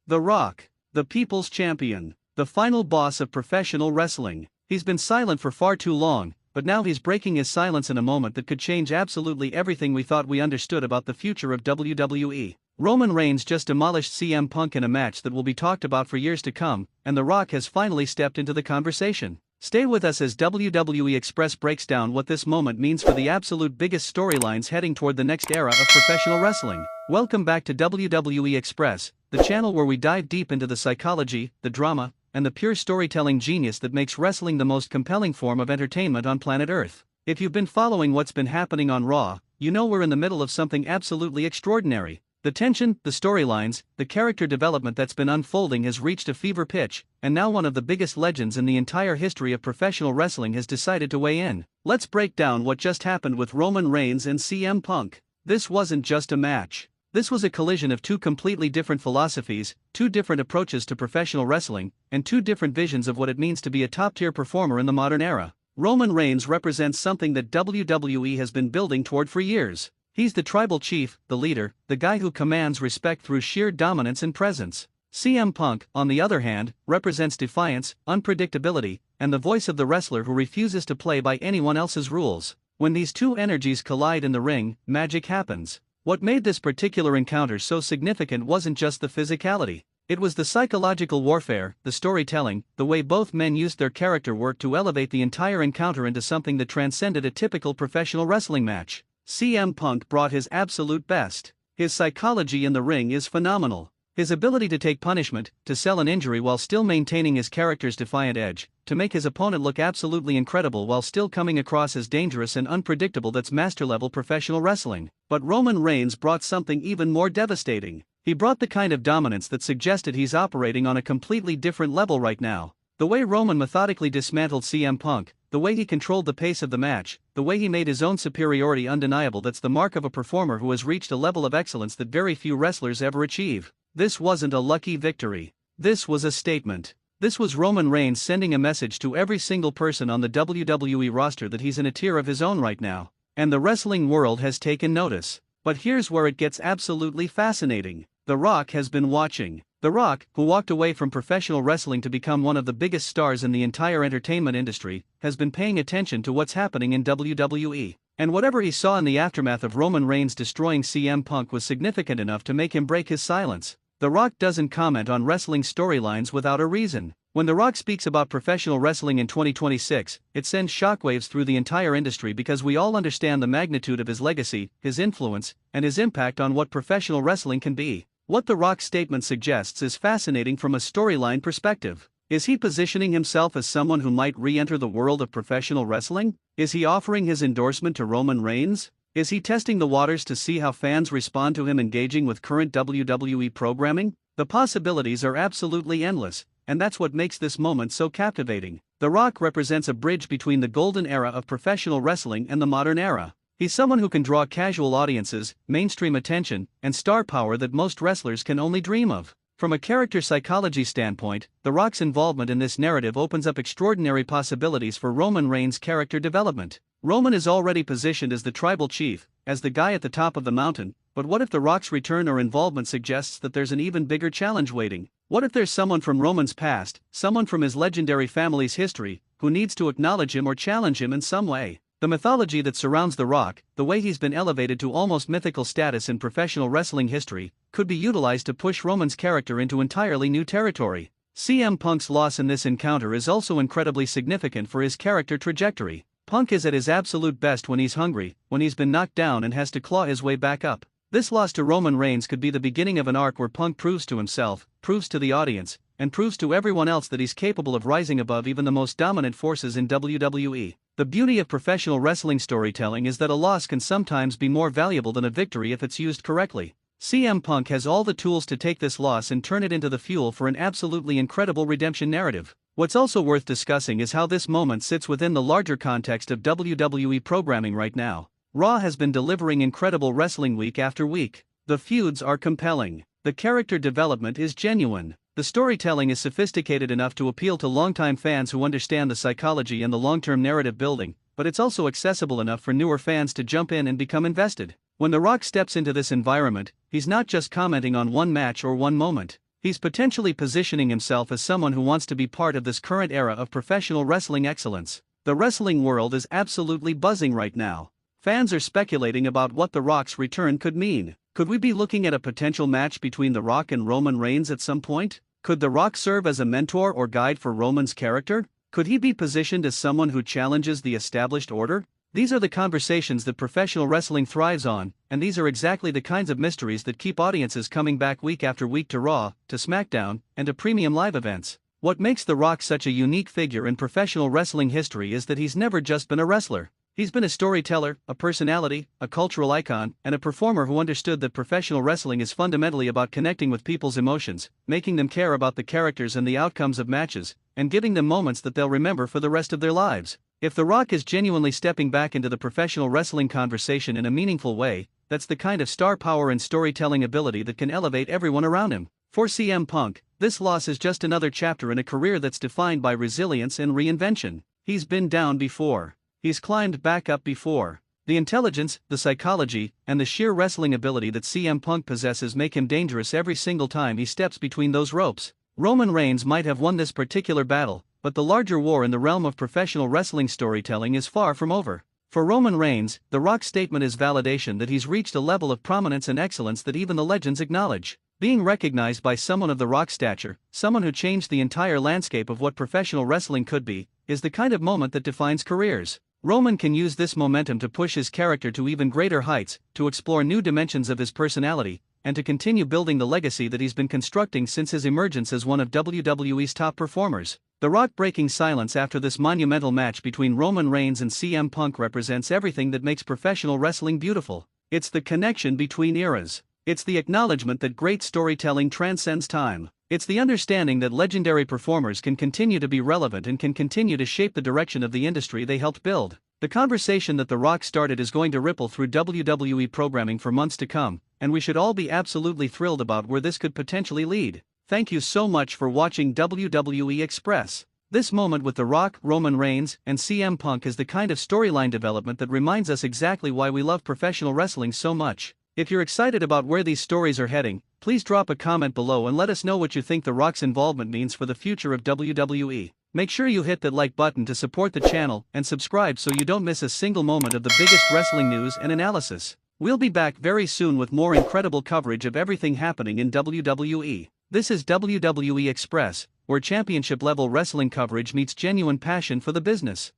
The Rock, the people's champion, the final boss of professional wrestling. He's been silent for far too long, but now he's breaking his silence in a moment that could change absolutely everything we thought we understood about the future of WWE. Roman Reigns just demolished CM Punk in a match that will be talked about for years to come, and The Rock has finally stepped into the conversation. Stay with us as WWE Express breaks down what this moment means for the absolute biggest storylines heading toward the next era of professional wrestling. Welcome back to WWE Express, the channel where we dive deep into the psychology, the drama, and the pure storytelling genius that makes wrestling the most compelling form of entertainment on planet Earth. If you've been following what's been happening on Raw, you know we're in the middle of something absolutely extraordinary. The tension, the storylines, the character development that's been unfolding has reached a fever pitch, and now one of the biggest legends in the entire history of professional wrestling has decided to weigh in. Let's break down what just happened with Roman Reigns and CM Punk. This wasn't just a match. This was a collision of two completely different philosophies, two different approaches to professional wrestling, and two different visions of what it means to be a top-tier performer in the modern era. Roman Reigns represents something that WWE has been building toward for years. He's the tribal chief, the leader, the guy who commands respect through sheer dominance and presence. CM Punk, on the other hand, represents defiance, unpredictability, and the voice of the wrestler who refuses to play by anyone else's rules. When these two energies collide in the ring, magic happens. What made this particular encounter so significant wasn't just the physicality. It was the psychological warfare, the storytelling, the way both men used their character work to elevate the entire encounter into something that transcended a typical professional wrestling match. CM Punk brought his absolute best. His psychology in the ring is phenomenal. His ability to take punishment, to sell an injury while still maintaining his character's defiant edge, to make his opponent look absolutely incredible while still coming across as dangerous and unpredictable, that's master-level professional wrestling. But Roman Reigns brought something even more devastating. He brought the kind of dominance that suggested he's operating on a completely different level right now. The way Roman methodically dismantled CM Punk, the way he controlled the pace of the match, the way he made his own superiority undeniable, that's the mark of a performer who has reached a level of excellence that very few wrestlers ever achieve. This wasn't a lucky victory. This was a statement. This was Roman Reigns sending a message to every single person on the WWE roster that he's in a tier of his own right now. And the wrestling world has taken notice. But here's where it gets absolutely fascinating. The Rock has been watching. The Rock, who walked away from professional wrestling to become one of the biggest stars in the entire entertainment industry, has been paying attention to what's happening in WWE. And whatever he saw in the aftermath of Roman Reigns destroying CM Punk was significant enough to make him break his silence. The Rock doesn't comment on wrestling storylines without a reason. When The Rock speaks about professional wrestling in 2026, it sends shockwaves through the entire industry because we all understand the magnitude of his legacy, his influence, and his impact on what professional wrestling can be. What The Rock's statement suggests is fascinating from a storyline perspective. Is he positioning himself as someone who might re-enter the world of professional wrestling? Is he offering his endorsement to Roman Reigns? Is he testing the waters to see how fans respond to him engaging with current WWE programming? The possibilities are absolutely endless, and that's what makes this moment so captivating. The Rock represents a bridge between the golden era of professional wrestling and the modern era. He's someone who can draw casual audiences, mainstream attention, and star power that most wrestlers can only dream of. From a character psychology standpoint, The Rock's involvement in this narrative opens up extraordinary possibilities for Roman Reigns' character development. Roman is already positioned as the tribal chief, as the guy at the top of the mountain, but what if The Rock's return or involvement suggests that there's an even bigger challenge waiting? What if there's someone from Roman's past, someone from his legendary family's history, who needs to acknowledge him or challenge him in some way? The mythology that surrounds The Rock, the way he's been elevated to almost mythical status in professional wrestling history, could be utilized to push Roman's character into entirely new territory. CM Punk's loss in this encounter is also incredibly significant for his character trajectory. Punk is at his absolute best when he's hungry, when he's been knocked down and has to claw his way back up. This loss to Roman Reigns could be the beginning of an arc where Punk proves to himself, proves to the audience, and proves to everyone else that he's capable of rising above even the most dominant forces in WWE. The beauty of professional wrestling storytelling is that a loss can sometimes be more valuable than a victory if it's used correctly. CM Punk has all the tools to take this loss and turn it into the fuel for an absolutely incredible redemption narrative. What's also worth discussing is how this moment sits within the larger context of WWE programming right now. Raw has been delivering incredible wrestling week after week. The feuds are compelling. The character development is genuine. The storytelling is sophisticated enough to appeal to longtime fans who understand the psychology and the long-term narrative building, but it's also accessible enough for newer fans to jump in and become invested. When The Rock steps into this environment, he's not just commenting on one match or one moment. He's potentially positioning himself as someone who wants to be part of this current era of professional wrestling excellence. The wrestling world is absolutely buzzing right now. Fans are speculating about what The Rock's return could mean. Could we be looking at a potential match between The Rock and Roman Reigns at some point? Could The Rock serve as a mentor or guide for Roman's character? Could he be positioned as someone who challenges the established order? These are the conversations that professional wrestling thrives on, and these are exactly the kinds of mysteries that keep audiences coming back week after week to Raw, to SmackDown, and to premium live events. What makes The Rock such a unique figure in professional wrestling history is that he's never just been a wrestler. He's been a storyteller, a personality, a cultural icon, and a performer who understood that professional wrestling is fundamentally about connecting with people's emotions, making them care about the characters and the outcomes of matches, and giving them moments that they'll remember for the rest of their lives. If The Rock is genuinely stepping back into the professional wrestling conversation in a meaningful way, that's the kind of star power and storytelling ability that can elevate everyone around him. For CM Punk, this loss is just another chapter in a career that's defined by resilience and reinvention. He's been down before. He's climbed back up before. The intelligence, the psychology, and the sheer wrestling ability that CM Punk possesses make him dangerous every single time he steps between those ropes. Roman Reigns might have won this particular battle, but the larger war in the realm of professional wrestling storytelling is far from over. For Roman Reigns, The Rock's statement is validation that he's reached a level of prominence and excellence that even the legends acknowledge. Being recognized by someone of The Rock's stature, someone who changed the entire landscape of what professional wrestling could be, is the kind of moment that defines careers. Roman can use this momentum to push his character to even greater heights, to explore new dimensions of his personality, and to continue building the legacy that he's been constructing since his emergence as one of WWE's top performers. The Rock breaking silence after this monumental match between Roman Reigns and CM Punk represents everything that makes professional wrestling beautiful. It's the connection between eras. It's the acknowledgement that great storytelling transcends time. It's the understanding that legendary performers can continue to be relevant and can continue to shape the direction of the industry they helped build. The conversation that The Rock started is going to ripple through WWE programming for months to come, and we should all be absolutely thrilled about where this could potentially lead. Thank you so much for watching WWE Express. This moment with The Rock, Roman Reigns, and CM Punk is the kind of storyline development that reminds us exactly why we love professional wrestling so much. If you're excited about where these stories are heading, please drop a comment below and let us know what you think The Rock's involvement means for the future of WWE. Make sure you hit that like button to support the channel and subscribe so you don't miss a single moment of the biggest wrestling news and analysis. We'll be back very soon with more incredible coverage of everything happening in WWE. This is WWE Express, where championship-level wrestling coverage meets genuine passion for the business.